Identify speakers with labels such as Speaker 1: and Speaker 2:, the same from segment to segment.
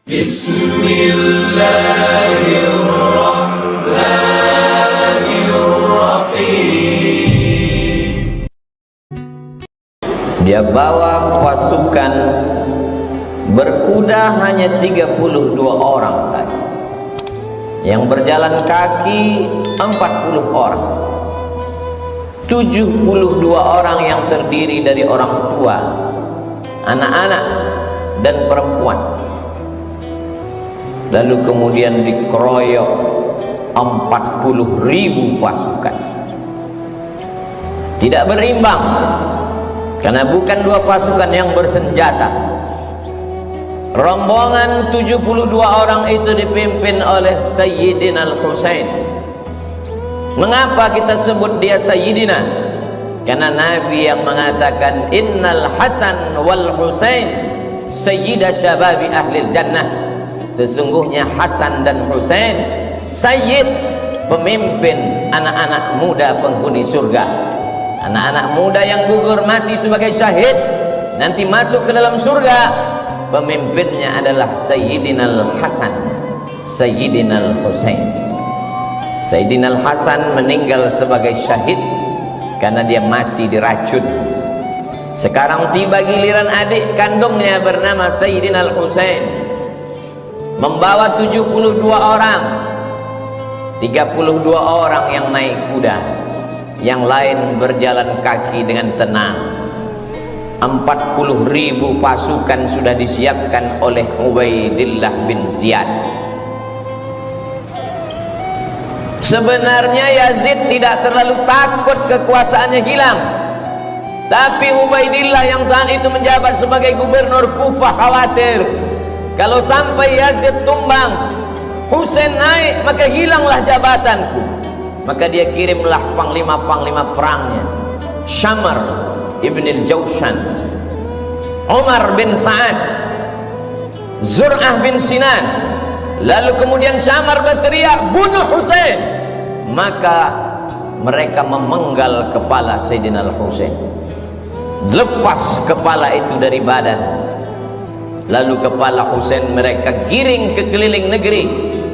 Speaker 1: Bismillahirrahmanirrahim. Dia bawa pasukan berkuda hanya 32 orang saja. Yang berjalan kaki 40 orang. 72 orang yang terdiri dari orang tua, anak-anak dan perempuan. Lalu kemudian dikeroyok 40.000 pasukan. Tidak berimbang, karena bukan dua pasukan yang bersenjata. Rombongan 72 orang itu dipimpin oleh Sayyidina Al-Husain. Mengapa kita sebut dia Sayyidina? Karena Nabi yang mengatakan Innal Hasan wal Husain Sayyida Syababi Ahlil Jannah. Sesungguhnya Hasan dan Husain Sayyid, pemimpin anak-anak muda penghuni surga. Anak-anak muda yang gugur mati sebagai syahid nanti masuk ke dalam surga. Pemimpinnya adalah Sayyidina Al-Hasan, Sayyidina Al-Husain. Sayyidina Al-Hasan meninggal sebagai syahid karena dia mati diracun. Sekarang tiba giliran adik kandungnya bernama Sayyidina Al-Husain, membawa 72 orang. 32 orang yang naik kuda, yang lain berjalan kaki dengan tenang. 40.000 pasukan sudah disiapkan oleh Ubaidillah bin Ziyad. Sebenarnya Yazid tidak terlalu takut kekuasaannya hilang, tapi Ubaidillah yang saat itu menjabat sebagai gubernur Kufah khawatir kalau sampai Yazid tumbang, Husain naik, maka hilanglah jabatanku. Maka dia kirimlah panglima-panglima perangnya, Syamar ibn al-Jawshan, Umar bin Sa'ad, Zur'ah bin Sinan. Lalu kemudian Syamar berteriak, bunuh Husain. Maka mereka memenggal kepala Sayyidina Al-Husain, lepas kepala itu dari badan. Lalu kepala Husain mereka giring ke keliling negeri.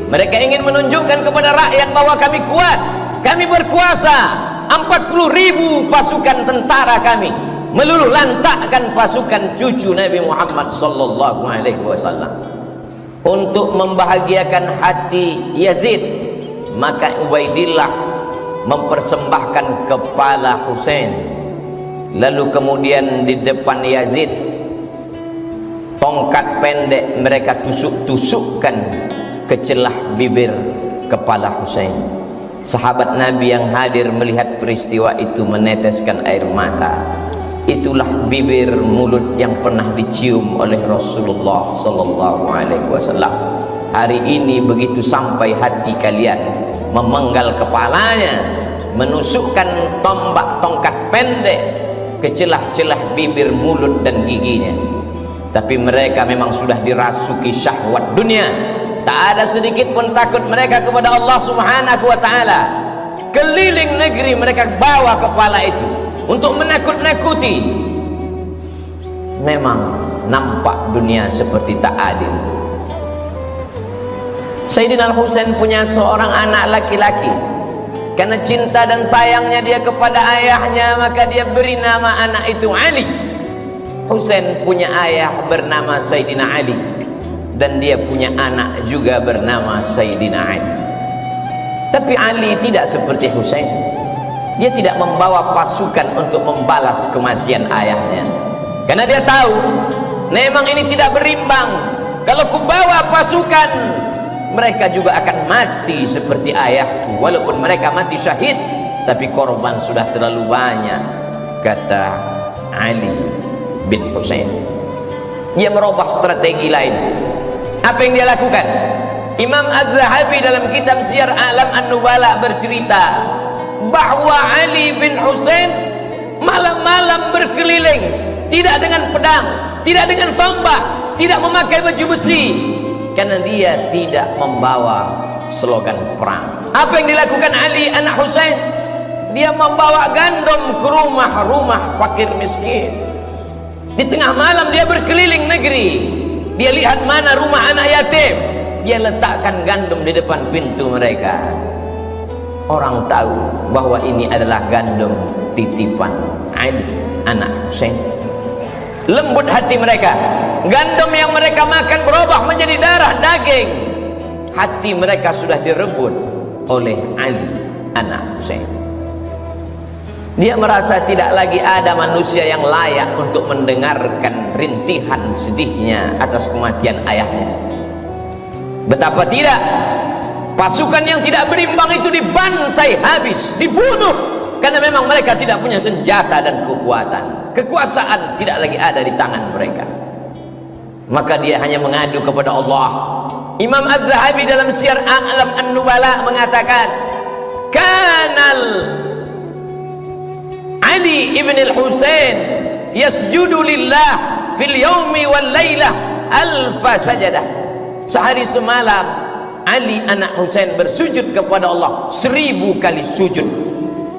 Speaker 1: Mereka ingin menunjukkan kepada rakyat bahwa kami kuat, kami berkuasa. 40.000 pasukan tentara kami meluluh lantakkan pasukan cucu Nabi Muhammad sallallahu alaihi wasallam. Untuk membahagiakan hati Yazid, maka Ubaidillah mempersembahkan kepala Husain. Lalu kemudian di depan Yazid, tongkat pendek mereka tusuk-tusukkan ke celah bibir kepala Husain. Sahabat Nabi yang hadir melihat peristiwa itu meneteskan air mata. Itulah bibir mulut yang pernah dicium oleh Rasulullah sallallahu alaihi wasallam. Hari ini begitu sampai hati kalian, memenggal kepalanya, menusukkan tombak tongkat pendek ke celah-celah bibir, mulut dan giginya. Tapi mereka memang sudah dirasuki syahwat dunia. Tak ada sedikit pun takut mereka kepada Allah subhanahu wa ta'ala. Keliling negeri mereka bawa kepala itu untuk menakut-nakuti. Memang nampak dunia seperti tak adil. Sayyidina Al-Husain punya seorang anak laki-laki. Karena cinta dan sayangnya dia kepada ayahnya, maka dia beri nama anak itu Ali. Husain punya ayah bernama Sayyidina Ali, dan dia punya anak juga bernama Sayyidina Ali. Tapi Ali tidak seperti Husain. Dia tidak membawa pasukan untuk membalas kematian ayahnya, karena dia tahu memang ini tidak berimbang. Kalau kubawa pasukan, mereka juga akan mati seperti ayahku. Walaupun mereka mati syahid, tapi korban sudah terlalu banyak, kata Ali bin Husain. Dia merubah strategi lain. Apa yang dia lakukan? Imam Az-Zahabi dalam kitab Syiar A'lam An-Nubala bercerita bahwa Ali bin Husain malam-malam berkeliling, tidak dengan pedang, tidak dengan tombak, tidak memakai baju besi, karena dia tidak membawa slogan perang. Apa yang dilakukan Ali anak Husain? Dia membawa gandum ke rumah-rumah fakir miskin. Di tengah malam dia berkeliling negeri dia lihat mana rumah anak yatim, dia letakkan gandum di depan pintu mereka. Orang tahu bahwa ini adalah gandum titipan Ali anak Husain. Lembut hati mereka. Gandum yang mereka makan berubah menjadi darah daging. Hati mereka sudah direbut oleh Ali anak Husain. Dia merasa tidak lagi ada manusia yang layak untuk mendengarkan rintihan sedihnya atas kematian ayahnya. Betapa tidak, pasukan yang tidak berimbang itu dibantai habis, dibunuh, karena memang mereka tidak punya senjata dan kekuatan. Kekuasaan tidak lagi ada di tangan mereka. Maka dia hanya mengadu kepada Allah. Imam Az-Zahabi dalam Syiar A'lam An-Nubala mengatakan, kanal Ali ibn al-Husain yasjudu lillah fil yawmi wal laylah alfa sajadah. Sehari semalam Ali anak Husain bersujud kepada Allah 1000 kali sujud.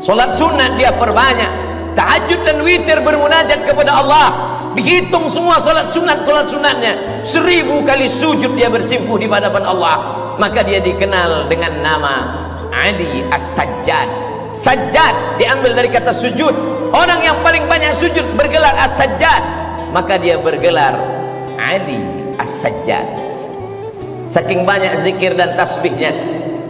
Speaker 1: Solat sunat dia perbanyak, tahajud dan witir bermunajat kepada Allah. Dihitung semua solat sunatnya, 1000 kali sujud dia bersimpuh di hadapan Allah. Maka dia dikenal dengan nama Ali As-Sajjad. Sajjad diambil dari kata sujud. Orang yang paling banyak sujud bergelar As-Sajjad, maka dia bergelar Ali As-Sajjad. Saking banyak zikir dan tasbihnya,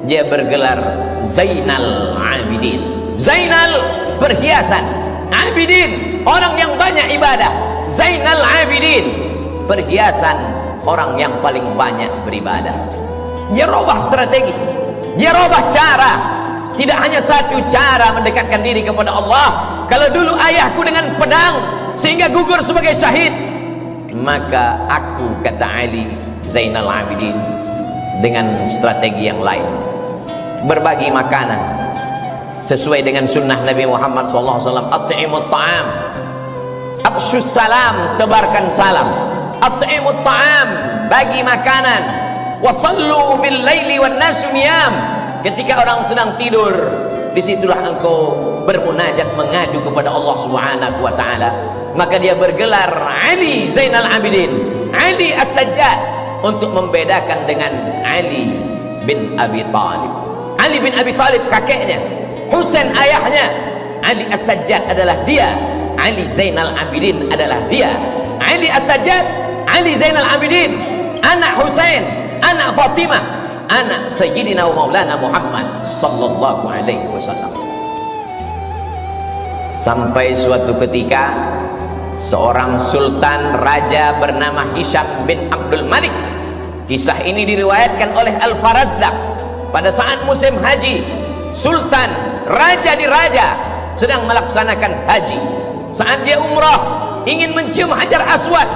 Speaker 1: dia bergelar Zainal Abidin. Zainal perhiasan, Abidin orang yang banyak ibadah. Zainal Abidin perhiasan orang yang paling banyak beribadah. Dia robah strategi, dia robah cara. Tidak hanya satu cara mendekatkan diri kepada Allah. Kalau dulu ayahku dengan pedang sehingga gugur sebagai syahid, maka aku, kata Ali Zainal Abidin, dengan strategi yang lain, berbagi makanan sesuai dengan sunnah Nabi Muhammad SAW. At'imut ta'am, absyus salam, tebarkan salam. At'imut ta'am, bagi makanan. Wasallu bil laili wan nasu niyam. Ketika orang sedang tidur, disitulah engkau bermunajat, mengadu kepada Allah Subhanahu wa ta'ala. Maka dia bergelar Ali Zainal Abidin, Ali As-Sajjad, untuk membedakan dengan Ali bin Abi Talib. Ali bin Abi Talib kakeknya, Husain ayahnya. Ali As-Sajjad adalah dia, Ali Zainal Abidin adalah dia. Ali As-Sajjad, Ali Zainal Abidin, anak Husain, anak Fatimah, anak Sayyidina wa Maulana Muhammad sallallahu alaihi wasallam. Sampai suatu ketika seorang sultan raja bernama Hisham bin Abdul Malik. Kisah ini diriwayatkan oleh Al-Farazdaq. Pada saat musim haji, sultan raja di raja sedang melaksanakan haji. Saat dia umrah, ingin mencium Hajar Aswad,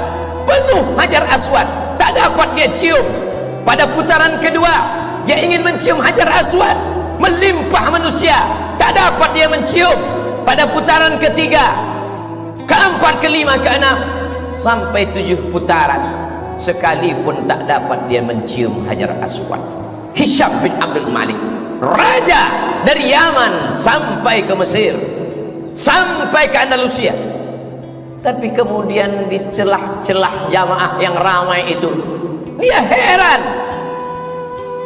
Speaker 1: penuh Hajar Aswad, tak dapat dia cium. Pada putaran kedua, dia ingin mencium Hajar Aswad, melimpah manusia, tak dapat dia mencium. Pada putaran ketiga, keempat, kelima, keenam, sampai 7 putaran, sekalipun tak dapat dia mencium Hajar Aswad. Hisham bin Abdul Malik, raja dari Yaman sampai ke Mesir, sampai ke Andalusia. Tapi kemudian di celah-celah jamaah yang ramai itu, dia heran.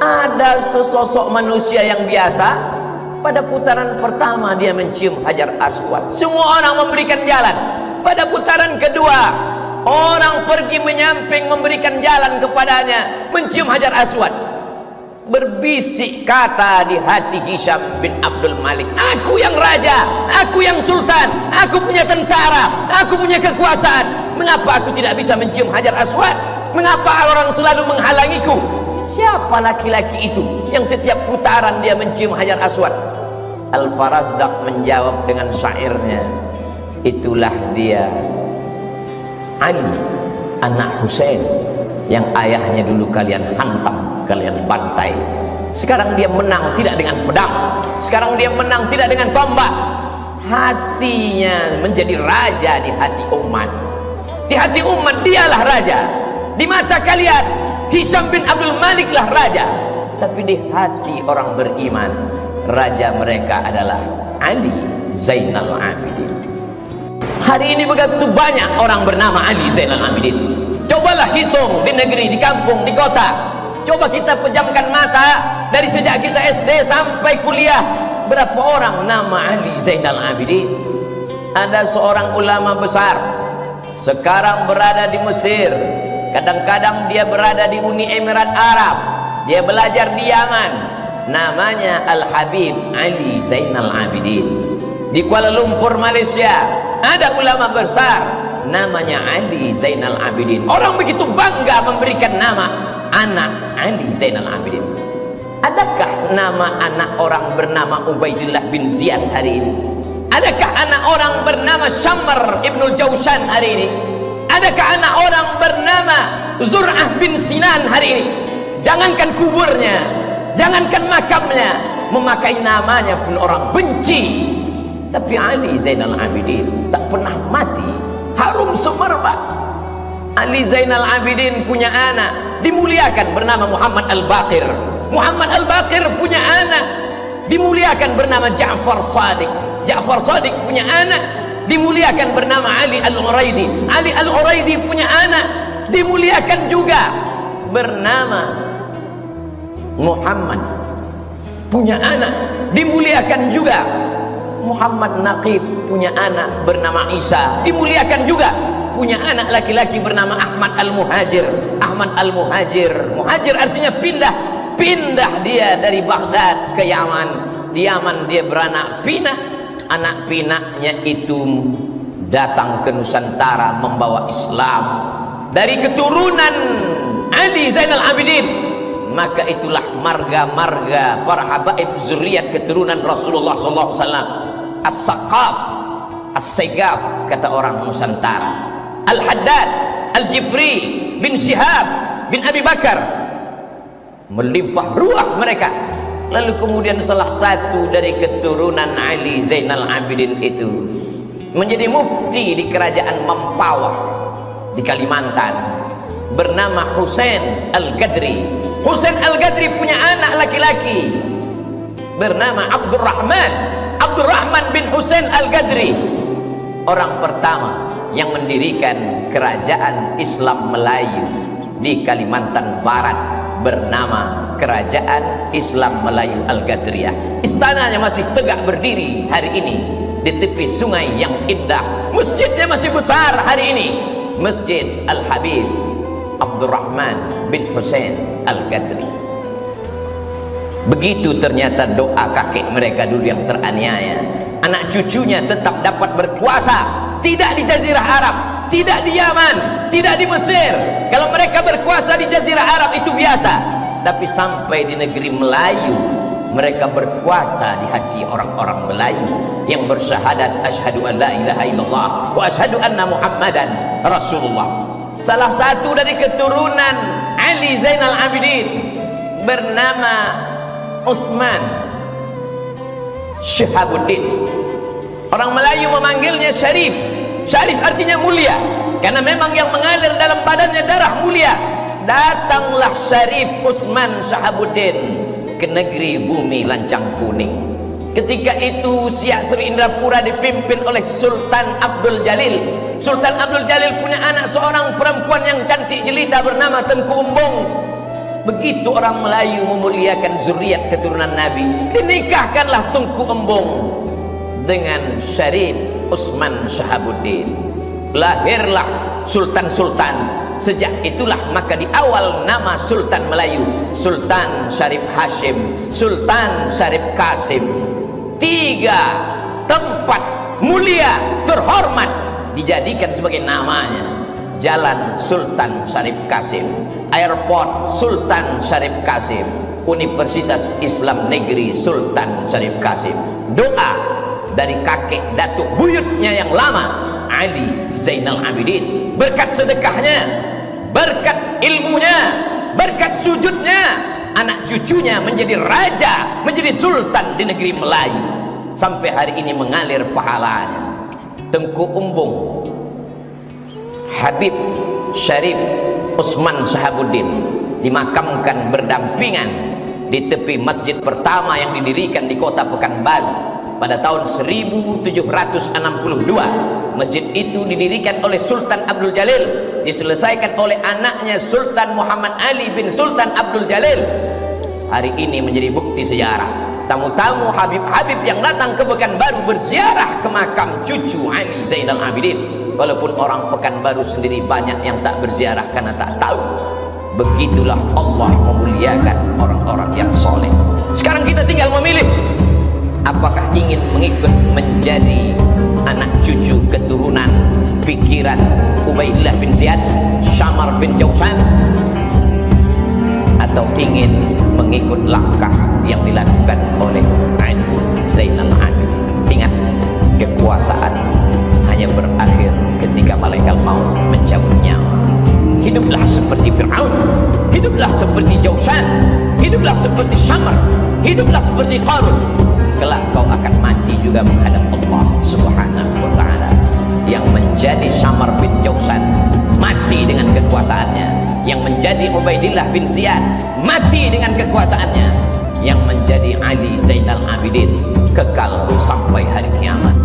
Speaker 1: Ada sesosok manusia yang biasa, pada putaran pertama dia mencium Hajar Aswad, semua orang memberikan jalan. Pada putaran kedua, orang pergi menyamping memberikan jalan kepadanya, mencium Hajar Aswad. Berbisik kata di hati Hisham bin Abdul Malik, aku yang raja, aku yang sultan, aku punya tentara, aku punya kekuasaan, mengapa aku tidak bisa mencium Hajar Aswad? Mengapa orang selalu menghalangiku? Siapa laki-laki itu yang setiap putaran dia mencium Hajar Aswad? Al-Farazdaq menjawab dengan syairnya, itulah dia Ali anak Husain yang ayahnya dulu kalian hantam, kalian bantai. Sekarang dia menang tidak dengan pedang, sekarang dia menang tidak dengan tombak. Hatinya menjadi raja di hati umat. Di hati umat dialah raja. Di mata kalian Hisham bin Abdul Malik lah raja, tapi di hati orang beriman, raja mereka adalah Ali Zainal Abidin. Hari ini begitu banyak orang bernama Ali Zainal Abidin. Cobalah hitung di negeri, di kampung, di kota. Coba kita pejamkan mata dari sejak kita SD sampai kuliah, berapa orang nama Ali Zainal Abidin? Ada seorang ulama besar, sekarang berada di Mesir, kadang-kadang dia berada di Uni Emirat Arab, dia belajar di Yaman, namanya Al-Habib Ali Zainal Abidin. Di Kuala Lumpur, Malaysia, ada ulama besar namanya Ali Zainal Abidin. Orang begitu bangga memberikan nama anak Ali Zainal Abidin. Adakah nama anak orang bernama Ubaidillah bin Ziyad hari ini? Adakah anak orang bernama Syamr ibnul Jawshan hari ini? Adakah anak orang bernama Zur'ah bin Sinan hari ini? Jangankan kuburnya, jangankan makamnya, memakai namanya pun orang benci. Tapi Ali Zainal Abidin tak pernah mati, harum semerbak. Ali Zainal Abidin punya anak dimuliakan bernama Muhammad Al-Baqir. Muhammad Al-Baqir punya anak dimuliakan bernama Ja'far Shadiq. Ja'far Shadiq punya anak dimuliakan bernama Ali Al-Uraidi. Ali Al-Uraidi punya anak dimuliakan juga bernama Muhammad. Punya anak dimuliakan juga. Muhammad Naqib punya anak bernama Isa, dimuliakan juga. Punya anak laki-laki bernama Ahmad Al-Muhajir. Ahmad Al-Muhajir, muhajir artinya pindah. Pindah dia dari Baghdad ke Yaman. Di Yaman dia beranak pinak. Anak pinaknya itu datang ke Nusantara membawa Islam dari keturunan Ali Zainal Abidin. Maka itulah marga-marga para habaib zuriat keturunan Rasulullah sallallahu alaihi wasallam. As-Saqaf, As-Segaf kata orang Nusantara. Al-Haddad, Al-Jibri bin Syihab bin Abi Bakar, melimpah ruah mereka. Lalu kemudian salah satu dari keturunan Ali Zainal Abidin itu menjadi mufti di kerajaan Mempawah di Kalimantan, bernama Husain Al-Gadri. Husain Al-Gadri punya anak laki-laki bernama Abdurrahman. Abdurrahman bin Husain Al-Gadri, orang pertama yang mendirikan kerajaan Islam Melayu di Kalimantan Barat, bernama Kerajaan Islam Melayu Al-Gadriyah. Istananya masih tegak berdiri hari ini di tepi sungai yang indah. Masjidnya masih besar hari ini, Masjid Al-Habib Abdurrahman bin Husain Al-Gadri. Begitu ternyata doa kakek mereka dulu yang teraniaya, anak cucunya tetap dapat berkuasa, tidak di Jazirah Arab, tidak di Yaman, tidak di Mesir. Kalau mereka berkuasa di Jazirah Arab itu biasa, tapi sampai di negeri Melayu mereka berkuasa di hati orang-orang Melayu yang bersyahadat asyhadu an la ilaha illallah wa asyhadu anna Muhammadan Rasulullah. Salah satu dari keturunan Ali Zainal Abidin bernama Utsman Syihabuddin. Orang Melayu memanggilnya Syarif. Syarif artinya mulia, karena memang yang mengalir dalam badannya darah mulia. Datanglah Syarif Utsman Syihabuddin ke negeri bumi lancang kuning. Ketika itu Siak Sri Indrapura dipimpin oleh Sultan Abdul Jalil. Sultan Abdul Jalil punya anak seorang perempuan yang cantik jelita bernama Tengku Umbung. Begitu orang Melayu memuliakan zuriat keturunan Nabi, dinikahkanlah Tengku Embung dengan Syarif Utsman Syihabuddin. Lahirlah sultan-sultan. Sejak itulah maka di awal nama Sultan Melayu, Sultan Syarif Hashim, Sultan Syarif Qasim. 3 tempat mulia terhormat dijadikan sebagai namanya. Jalan Sultan Syarif Qasim, Airport Sultan Syarif Qasim, Universitas Islam Negeri Sultan Syarif Qasim. Doa dari kakek datuk buyutnya yang lama, Ali Zainal Abidin. Berkat sedekahnya, berkat ilmunya, berkat sujudnya, anak cucunya menjadi raja, menjadi sultan di negeri Melayu. Sampai hari ini mengalir pahalanya. Tengku Umbung Habib Syarif Utsman Syihabuddin dimakamkan berdampingan di tepi masjid pertama yang didirikan di kota Pekanbaru pada tahun 1762 Masjid itu didirikan oleh Sultan Abdul Jalil, diselesaikan oleh anaknya Sultan Muhammad Ali bin Sultan Abdul Jalil. Hari ini menjadi bukti sejarah. Tamu-tamu Habib-Habib yang datang ke Pekanbaru berziarah ke makam cucu Ali Zainal Abidin. Walaupun orang Pekanbaru sendiri banyak yang tak berziarah karena tak tahu. Begitulah Allah memuliakan orang-orang yang soleh. Sekarang kita tinggal memilih, apakah ingin mengikut menjadi anak cucu keturunan pikiran Ubaidillah bin Ziyad, Syamar bin Jausan, atau ingin mengikut langkah yang dilakukan oleh Ali Zainal Abidin. Ingat, kekuasaan hanya berakhir ketika malaikat maut mencabut nyawa. Hiduplah seperti Fir'aun, hiduplah seperti Jausan, hiduplah seperti Syamar, hiduplah seperti Qarun. Kelak kau akan mati juga menghadap Allah Subhanahu wa ta'ala. Yang menjadi Syamar bin Jausan mati dengan kekuasaannya, yang menjadi Ubaidillah bin Ziyad mati dengan kekuasaannya, yang menjadi Ali Zainal Abidin kekal sampai hari kiamat.